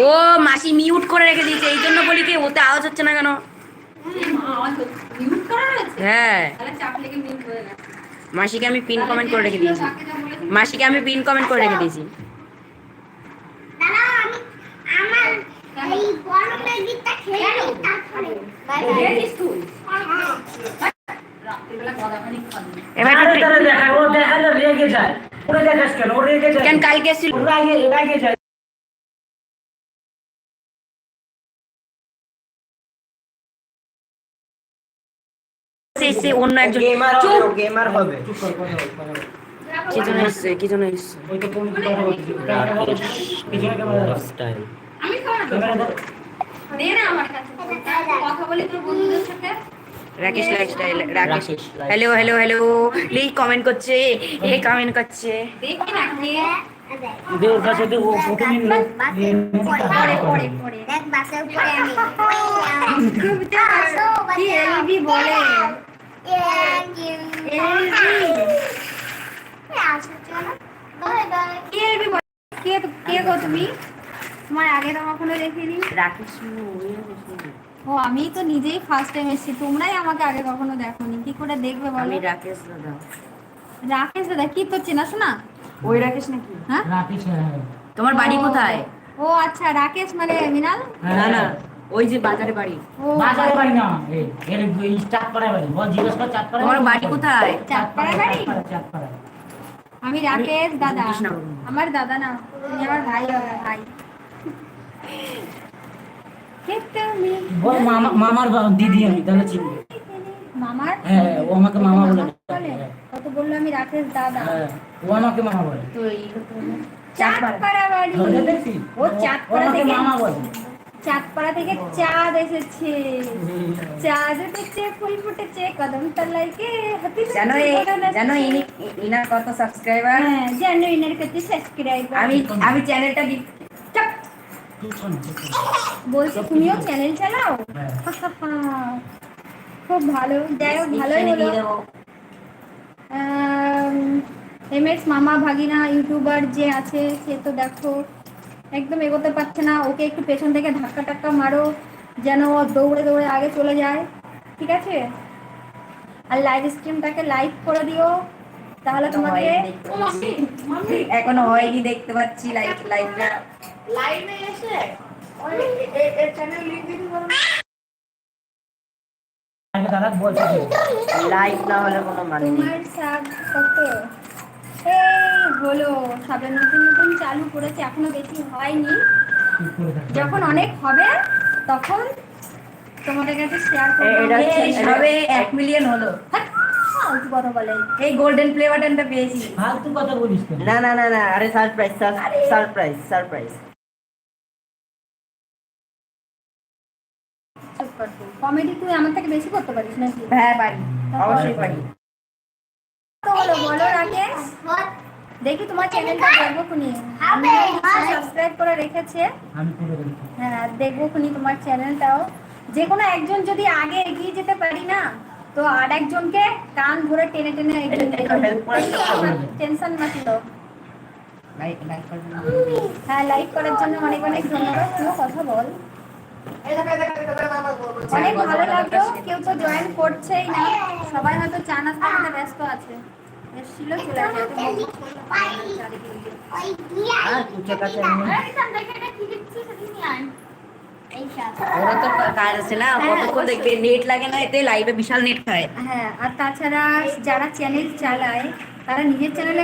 ও মাসি মিউট করে রেখে দিয়েছে, এই জন্য বলি কি ওতে আওয়াজ হচ্ছে না কেন? হ্যাঁ, মাসিকে আমি পিন কমেন্ট করে রেখে দিয়েছি। মাসিকে আমি পিন কমেন্ট করে রেখে দিয়েছি। কেন কালকে এসেছিল? অন্য একজন গেমার হবে। কি জন্য এসছে? কি জন্য এসছে? Rakesh lifestyle. Rakesh hello hello hello please comment করছে, এ কমেন্ট করছে। দেখি না কে দেওর কাছে তো ফটো নিন না। পরে পরে পরে দেখ বাসের উপরে আমি কি এলবি বলে এলবি কে কে গো তুমি? তোমার আগে তো কখনো দেখিনি। রাকেশ ও আমি তো নিজেই ফার্স্ট টাইম এসেছি, তোমরাই আমাকে আগে কখনো দেখোনি, কি করে দেখবে বলো? আমি রাকেশ দাদা। রাকেশ দাদা কি তোর চেনাশো না? ওই রাকেশ নাকি? হ্যাঁ রাকেশ। তোমার বাড়ি কোথায়? ও আচ্ছা রাকেশ মানে মিনাল। না না, ওই যে বাজারে বাড়ি। ও বাজারে বাড়ি না, এই চাঁদপাড়া বাড়ি। বল জিজ্ঞেস কর চাঁদপাড়া। তোমার বাড়ি কোথায়? চাঁদপাড়া বাড়ি। চাঁদপাড়া। আমি রাকেশ দাদা। কৃষ্ণা। আমার দাদা না, তুমি আমার ভাই হবে ভাই। কে তুমি? বল মামার দিদি আমি, তাহলে চিনবে। মামার? হ্যাঁ, ও আমাকে মামা বলে। কত বললো আমি রাকেশ দাদা। হ্যাঁ, ও আমাকে মামা বলে। তো এই চাঁদপাড়া বাড়ি। দেখছি ও চাঁদপাড়া থেকে মামা বলে। চাঁদপাড়া থেকে চাঁদ এসেছে, চাঁদ উঠেছে ফুল ফুটেছে কদম তলায় কে হাতি জানো জানো ইনার কত সাবস্ক্রাইবার? হ্যাঁ জানো ইনার কাছে সাবস্ক্রাইবার। আমি চ্যানেলটা বলছি তুমিও চ্যানেল চালাও? হ্যাঁ। খুব ভালো, যাই হোক ভালোই হলো। এমএক্স মামা ভাগিনা ইউটিউবার যে আছে সে তো দেখো একদম এগোতে পারছে না, ওকে একটু পেছন থেকে ধাক্কা টাক্কা মারো যেন ও দৌড়ে দৌড়ে আগে চলে যায়, ঠিক আছে? আর লাইভ স্ট্রিমটাকে লাইক করে দিও, তাহলে তোমাকে এখনো হয়নি, দেখতে পাচ্ছি লাইভটা। লাইভে এসে ওই এর চ্যানেল লিংক দিতে বলো। দাদা বলছে লাইভ না হলে কোনো মানে নেই। তোমার সাব কত? এই হলো সবে নতুন নতুন চালু করেছে, এখনো বেশি হয়নি। যখন অনেক হবে তখন তোমাদের কাছে শেয়ার করব। সবে 1 মিলিয়ন হলো। ফালতু কথা বলে। এই গোল্ডেন প্লে বাটনটা পেয়েছি। ফালতু কথা বলিস কেন? না না না না, আরে সারপ্রাইজ সারপ্রাইজ সারপ্রাইজ। চুপ কর তুই। কমেডি তুই আমার থেকে বেশি করতে পারিস নাকি? হ্যাঁ পারি, অবশ্যই পারি। তো হলো বলো রাকেশ, দেখি তোমার চ্যানেলটা দেখবো খুনি। আমি সাবস্ক্রাইব করে রেখেছে, আমি করে দেব। হ্যাঁ দেখবো খুনি তোমার চ্যানেলটাও। যে কোনো একজন যদি আগে এগিয়ে যেতে পারি না তো আর একজনকে কান ধরে টেনে টেনে এগিয়ে টেনশন মাছিল। হ্যাঁ লাইক করার জন্য অনেক অনেক ধন্যবাদ। তুইও কথা বল, অনেক ভালো লাগলো। কেউ তো জয়েন করছেই না, সবাই হয়তো চা নাস্তা খেতে ব্যস্ত আছে। এসেছিল চলে যাবে। ওরা তো কাজ আছে না, কতক্ষণ দেখবে, নেট লাগে না এতে, লাইভে বিশাল নেট খায়। হ্যাঁ আর তাছাড়া যারা চ্যানেল চালায় তারা নিজের চ্যানেলে